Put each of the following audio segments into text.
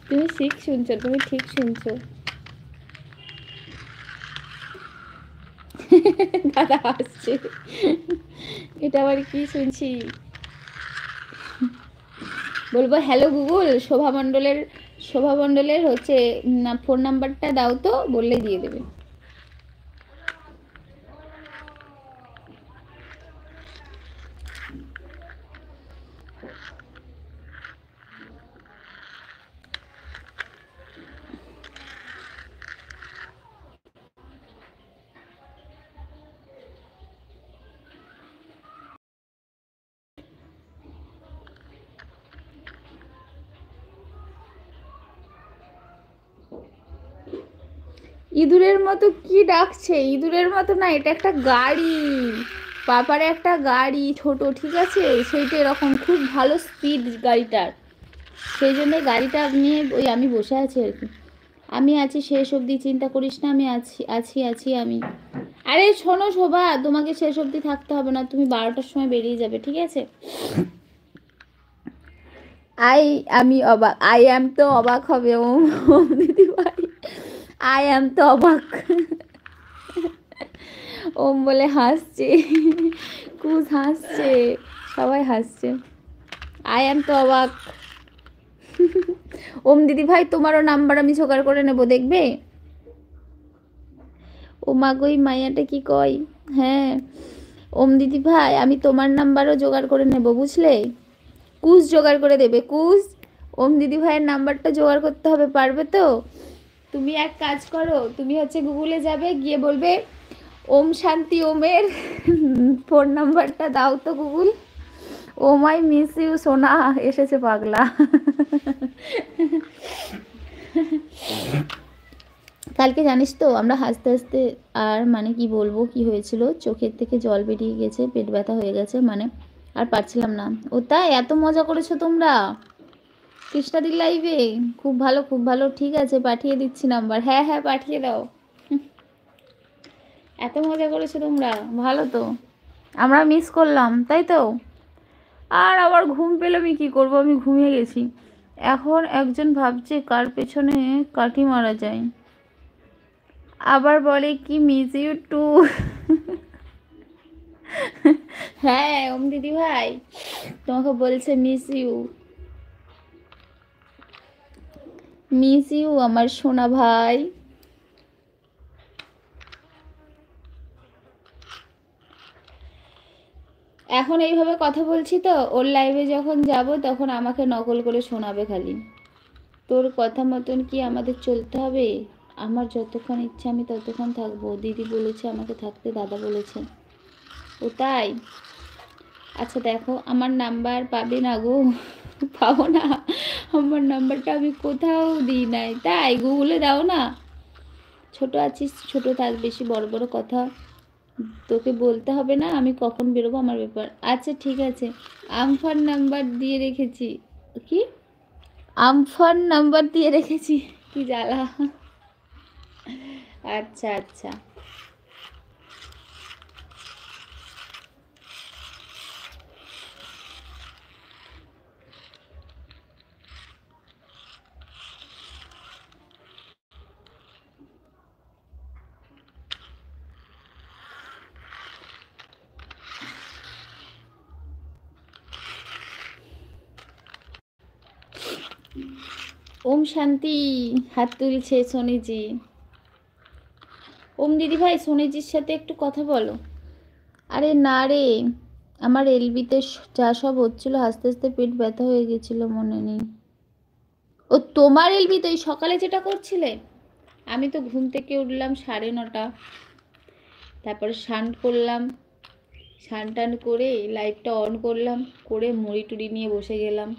তুমি ঠিক শুনছো, তুমি ঠিক শুনছো। দাদা আসছে, এটা আবার কি শুনছি? বলবো হ্যালো গুগল, শোভা মণ্ডলের হচ্ছে ফোন নাম্বারটা দাও তো, বললেই দিয়ে দেবে। ইঁদুরের মতো কি ডাকছে? ইঁদুরের মতো না, এটা একটা গাড়ি, পাপারে একটা গাড়ি ছোট, ঠিক আছে? সেইটা এরকম খুব ভালো স্পিড গাড়িটার, সেই জন্য গাড়িটা নিয়ে ওই আমি বসে আছি আর কি। আমি আছি শেষ অবধি, চিন্তা করিস না, আমি আছি আছি আছি আমি। আরে শোনো শোভা, তোমাকে শেষ অবধি থাকতে হবে না, তুমি 12টার সময় বেরিয়ে যাবে, ঠিক আছে? আমি অবাক, আই অ্যাম তো অবাক হবে ও দিদি ভাই, আই অ্যাম তো অবাক। ওম বলে হাসছে, কুজ হাসছে, সবাই হাসছে। আই অ্যাম তো অবাক। ওম দিদি ভাই, তোমারও নাম্বার আমি জোগাড় করে নেব, দেখবে? ও মা গো, মাইয়াটা কি কয়! হ্যাঁ ওম দিদি ভাই, আমি তোমার নাম্বারও জোগাড় করে নেব, বুঝলে? কুজ জোগাড় করে দেবে, কুজ। ওম দিদি ভাইয়ের নাম্বারটা জোগাড় করতে হবে, পারবে তো? তুমি এক কাজ করো, তুমি হচ্ছে গুগলে যাবে, গিয়ে বলবে ওম শান্তি ওমের ফোন নাম্বারটা দাও তো Google. Oh my miss you সোনা, এসেছে পাগলা। কালকে জানিস তো, আমরা হাসতে হাসতে আর মানে কি বলবো কি হয়েছিল, চোখের থেকে জল বেরিয়ে গেছে, পেট ব্যথা হয়ে গেছে, মানে আর পারছিলাম না। ও তাই, এত মজা করেছো তোমরা কৃষ্ণাদির লাইভে? খুব ভালো খুব ভালো, ঠিক আছে পাঠিয়ে দিচ্ছি নাম্বার, হ্যাঁ হ্যাঁ পাঠিয়ে দাও। এত মজা করেছো তোমরা, ভালো তো। আমরা মিস করলাম, তাই তো। আর আবার ঘুম পেলে আমি কী করবো, আমি ঘুমিয়ে গেছি। এখন একজন ভাবছে কার পেছনে কাঠি মারা যায়, আবার বলে কি মিস ইউ টু। হ্যাঁ ওম দিদি ভাই, তোমাকে বলছে মিস ইউ, মিস ইউ আমার সোনা ভাই। এখন এইভাবে কথা বলছি তো, ওর লাইভে যখন যাব তখন আমাকে নকল করে শোনাবে খালি। তোর কথা মতন কি আমাদের চলতে হবে? আমার যতক্ষণ ইচ্ছা আমি ততক্ষণ থাকবো, দিদি বলেছে আমাকে থাকতে, দাদা বলেছে। ও তাই? আচ্ছা দেখো, আমার নাম্বার পাবে না গো, পাবো না, আমার নাম্বারটা আমি কোথাও দিই নাই, তাই গুগলে দাও না। ছোট আছিস, ছোট থাক, বেশি বড় বড় কথা তোকে বলতে হবে না, আমি কখন বেরোবো আমার ব্যাপার। আচ্ছা ঠিক আছে, আমফান নাম্বার দিয়ে রেখেছি। কি আমফান নাম্বার দিয়ে রেখেছি, কি জ্বালা। আচ্ছা আচ্ছা। ওম শান্তি, হাত তুলছে সোনিজি। ওম দিদি ভাই, সোনিজির সাথে একটু কথা বলো। আরে না রে, আমার এলবিতে যা সব হচ্ছিল, আস্তে আস্তে পেট ব্যথা হয়ে গেছিল, মনে নেই। ও তোমার এলবিতে ওই সকালে যেটা করছিলে? আমি তো ঘুম থেকে উঠলাম 9:30, তারপরে স্নান করলাম, স্নান টান করে লাইটটা অন করলাম, করে মুড়ি টুড়ি নিয়ে বসে গেলাম।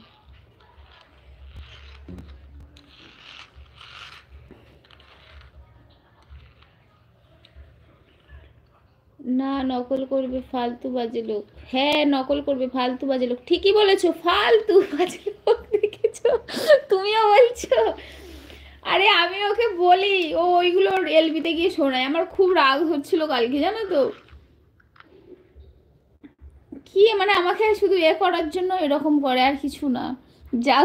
না নকল করবে ফালতু বাজে লোক, হ্যাঁ নকল করবে ফালতু বাজে লোক, ঠিকই বলেছো, ফালতু বাজে লোক, দেখেছো? তুমিও বলছো। আরে আমি ওকে বলি, ও ওইগুলো এলবিতে গিয়ে শোনায়, আমার খুব রাগ হচ্ছিল কালকে, জানো তো। কি মানে আমাকে শুধু করার জন্য এরকম করে, আর কিছু না। যাও